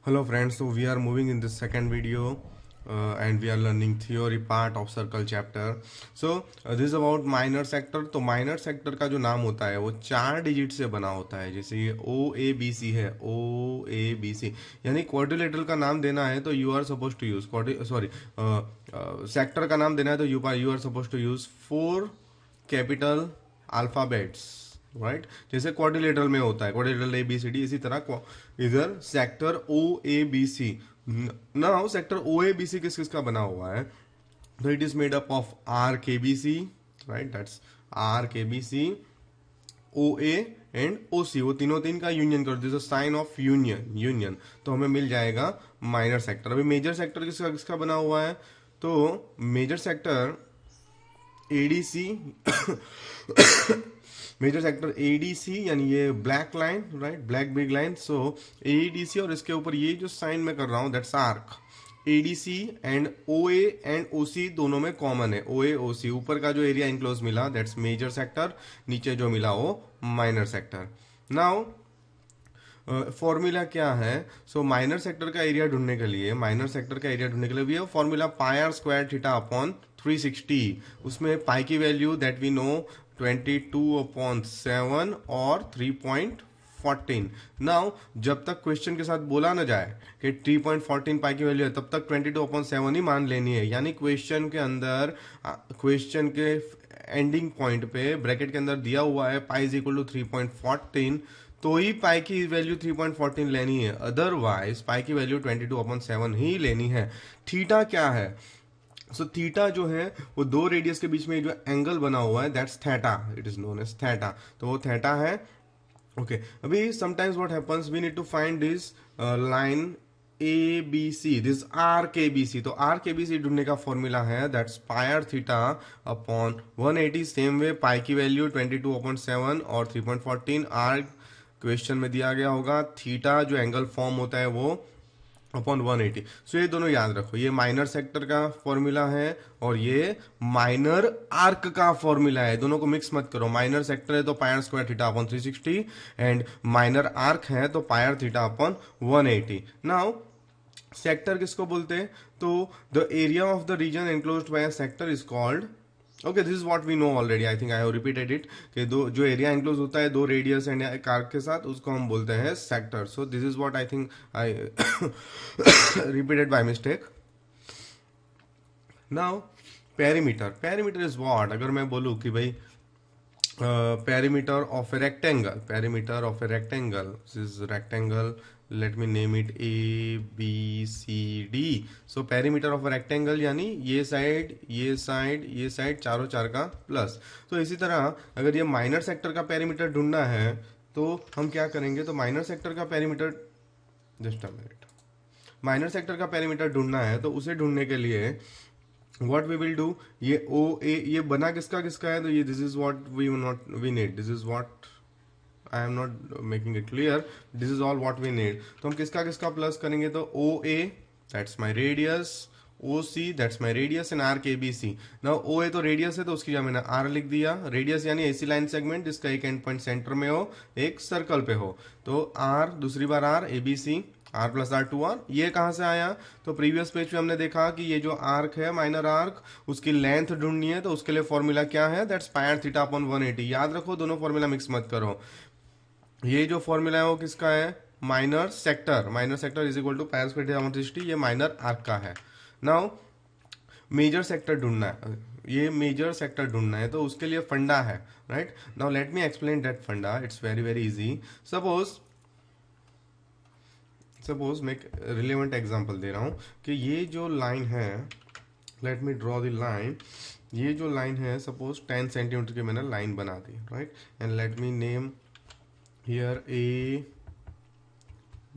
Hello friends, so we are moving in this second video and we are learning theory part of circle chapter. This is about minor sector. तो minor sector का जो नाम होता है वो 4 digit से बना होता है. जैसे ये OABC है, OABC यानी क्वाड्रिलेटरल का नाम देना है तो you are suppose to use sector का नाम देना है तो you are suppose to use 4 capital alphabets, right. जैसे क्वाड्रिलेटरल में होता है क्वाड्रिलेटरल ABCD, इसी तरह इधर sector OABC. Now sector OABC किस किस का बना हुआ है? तो it is made up of RKBC, right, that's RKBC, OA and OC. वो तीनों तीन का यूनियन कर दो, साइन ऑफ यूनियन तो हमें मिल जाएगा माइनर सेक्टर. अभी मेजर सेक्टर किसका किसका बना हुआ है? तो major sector ADC major sector ADC यानी ये black line, right, black big line. So ADC और इसके ऊपर ये जो साइन मैं कर रहा हूं that's arc. ADC and OA and OC दोनों में कॉमन है. OA OC ऊपर का जो एरिया इनक्लोज मिला दैट्स मेजर सेक्टर, नीचे जो मिला वो माइनर सेक्टर. नाउ फॉर्मूला क्या है? सो माइनर सेक्टर का एरिया ढूंढने के लिए we have formula pi r square theta upon 360. उसमें पाई की वैल्यू दैट वी नो 22/7 और 3.14. नाउ जब तक क्वेश्चन के साथ बोला ना जाए कि 3.14 पाई की वैल्यू है तब तक 22/7 ही मान लेनी है. यानी क्वेश्चन के अंदर क्वेश्चन के एंडिंग पॉइंट पे ब्रैकेट के अंदर दिया हुआ है पाई इज इक्वल टू 3.14, तो ही पाई की वैल्यू 3.14 लेनी है. अदरवाइज पाई की वैल्यू 22/7 ही लेनी है. थीटा क्या है? सो थीटा जो है वो दो रेडियस के बीच में जो एंगल बना हुआ है that's theta, it is known as theta. तो वो थीटा है. ओके अभी sometimes what happens we need to find this line ABC, this RKBC. तो RKBC ढूंढने का फॉर्मूला है that's pi r theta upon 180. Same way pi की value 22/7 और 3.14 आर क्वेश्चन में दिया गया होगा. थीटा जो एंगल फॉर्म होता है वो अपॉन 180. सो ये दोनों याद रखो, ये माइनर सेक्टर का फॉर्मूला है और ये माइनर आर्क का फॉर्मूला है. दोनों को मिक्स मत करो. माइनर सेक्टर है तो pi r square theta upon 360 and minor arc है तो pi r theta upon 180. Now sector किसको बोलते हैं? तो the area of the region enclosed by a sector is called, okay this is what we know already, I think I have repeated it, कि दो जो area enclose होता है दो रेडियस एंड आर्क के साथ उसको हम बोलते हैं sector. So this is what I think I repeated by mistake. Now perimeter is what? अगर मैं बोलूं कि भाई perimeter of a rectangle, this is rectangle, let me name it ABCD. so perimeter of a rectangle यानी ये side चारों चार का प्लस. तो इसी तरह अगर ये माइनर सेक्टर का पेरीमीटर ढूंढना है तो हम क्या करेंगे? तो माइनर सेक्टर का perimeter, just a minute, minor sector का पेरीमीटर ढूंढना है तो उसे ढूंढने के लिए what we will do, ये OA ये बना किसका किसका है? तो ये this is what we need, this is what I am not making it clear, this is all what we need. तो हम किसका किसका प्लस करेंगे? तो OA that's my radius, OC that's my radius and RKBC. now OA तो radius है तो उसकी जगह मैंने R लिख दिया. रेडियस यानी ऐसी लाइन सेगमेंट जिसका एक एंड पॉइंट सेंटर में हो, एक सर्कल पे हो. तो R, दूसरी बार R, ABC, R plus R 2R. ये कहां से आया? तो प्रीवियस पेज पे हमने देखा कि ये जो आर्क है माइनर आर्क उसकी लेंथ ढूंढनी है तो उसके लिए फॉर्मूला क्या है? That's pi r theta upon 180. याद रखो, दोनों फॉर्मूला मिक्स मत करो. ये जो फॉर्मूला है वो किसका है? Minor sector is equal to pi r square theta upon 360. ये माइनर आर्क का है. नाउ मेजर सेक्टर ढूंढना है, ये मेजर सेक्टर ढूंढना है तो उसके लिए फंडा है, right. Now let me explain that funda. It's very very easy. Suppose मैं एक रिलेवेंट एग्जांपल दे रहा हूं कि ये जो लाइन है, let me draw the line. ये जो लाइन है सपोज 10 सेंटीमीटर की मैंने लाइन बना दी, right, and let me name here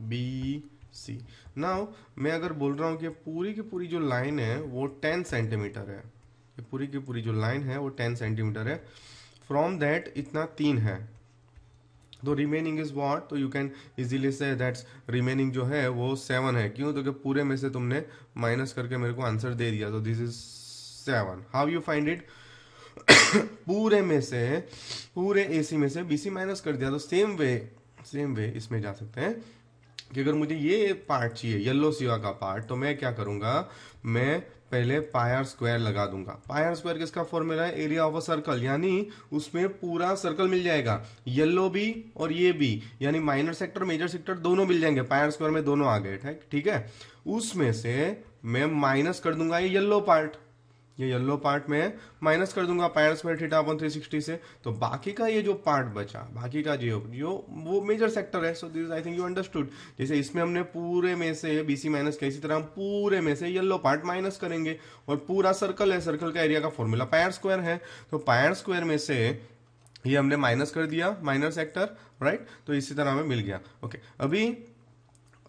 ABC. Now मैं अगर बोल रहा हूं कि पूरी की पूरी जो लाइन है वो 10 सेंटीमीटर है, ये पूरी की पूरी जो लाइन है वो 10 सेंटीमीटर है. फ्रॉम दैट इतना 3 है तो रिमेनिंग इज व्हाट? तो यू कैन इजीली से दैट्स रिमेनिंग जो है वो 7 है. क्यों? तो कि पूरे में से तुमने माइनस करके मेरे को आंसर दे दिया तो this is 7. How you find it? पूरे में से, पूरे AC में से BC माइनस कर दिया. तो सेम वे इसमें जा सकते हैं. कि अगर मुझे ये पार्ट चाहिए येलो सिवा का पार्ट, तो मैं क्या करूंगा, मैं पहले पाई आर स्क्वायर लगा दूंगा। पाई आर स्क्वायर किसका फॉर्मूला है, एरिया ऑफ अ सर्कल, यानी उसमें पूरा सर्कल मिल जाएगा, येलो भी और ये भी, यानी माइनर सेक्टर मेजर सेक्टर दोनों मिल जाएंगे, पाई आर स्क्वायर में दोनों आ गए, ठीक है। उसमें से मैं माइनस कर दूंगा ये येलो पार्ट, ये येलो पार्ट में माइनस कर दूंगा पाई आर स्क्वायर थीटा अपॉन 360 से, तो बाकी का ये जो पार्ट बचा, बाकी का जो जो वो मेजर सेक्टर है। So this I think you understood. जैसे इसमें हमने पूरे में से बीसी माइनस किया, इसी तरह हम पूरे में से येलो पार्ट माइनस करेंगे, और पूरा सर्कल है, सर्कल का एरिया का फॉर्मूला पाई आर स्क्वायर है, तो पाई आर स्क्वायर में से ये हमने माइनस कर दिया माइनर सेक्टर, राइट। तो इसी तरह हमें मिल गया। ओके, अभी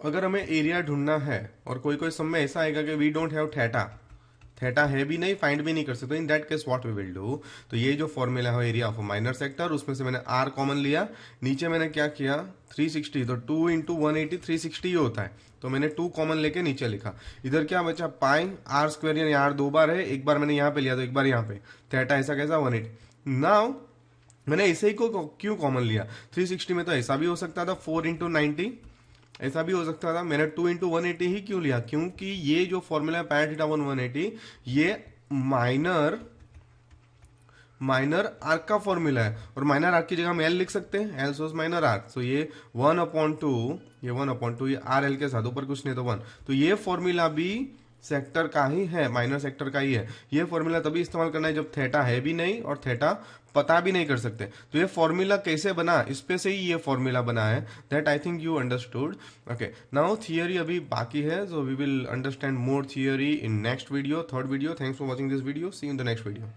अगर हमें एरिया ढूंढना है और कोई कोई समय ऐसा आएगा कि we don't have theta, theta है भी नहीं, फाइंड भी नहीं कर सकते, in that case what we will do, तो ये जो फॉर्मूला है एरिया ऑफ माइनर सेक्टर, उसमें से मैंने आर कॉमन लिया, नीचे मैंने क्या किया 360, तो 2 इंटू 180 360 होता है, तो मैंने 2 कॉमन लेके नीचे लिखा। इधर क्या बचा, पाई आर स्क्वायर, यानी आर 2 बार है, एक बार मैंने यहाँ पे लिया तो एक बार यहाँ पे, थीटा ऐसा कैसा 180। नाउ मैंने ऐसे ही को क्यों कॉमन लिया, 360 में तो ऐसा भी हो सकता था 4 इंटू 90, ऐसा भी हो सकता था, मैंने 2 इंटू 180 ही क्यों लिया, क्योंकि ये जो फॉर्मूला है पैन थीटा 180, ये माइनर आर्क का फॉर्मूला है, और माइनर आर्क की जगह हम एल लिख सकते हैं, एल सोस माइनर आर्क, सो ये 1/2, ये 1/2, ये आर एल के साथ, ऊपर कुछ नहीं तो 1, तो ये फॉर्मूला भी सेक्टर का ही है, माइनर सेक्टर का ही है। ये फॉर्मूला तभी इस्तेमाल करना है जब थीटा है भी नहीं और थीटा पता भी नहीं कर सकते। तो ये फॉर्मूला कैसे बना, इस पे से ही ये फॉर्मूला बना है, that I think you understood. Okay, now theory अभी बाकी है, so we will understand more theory in next video, third video. Thanks for watching this video, see you in the next video.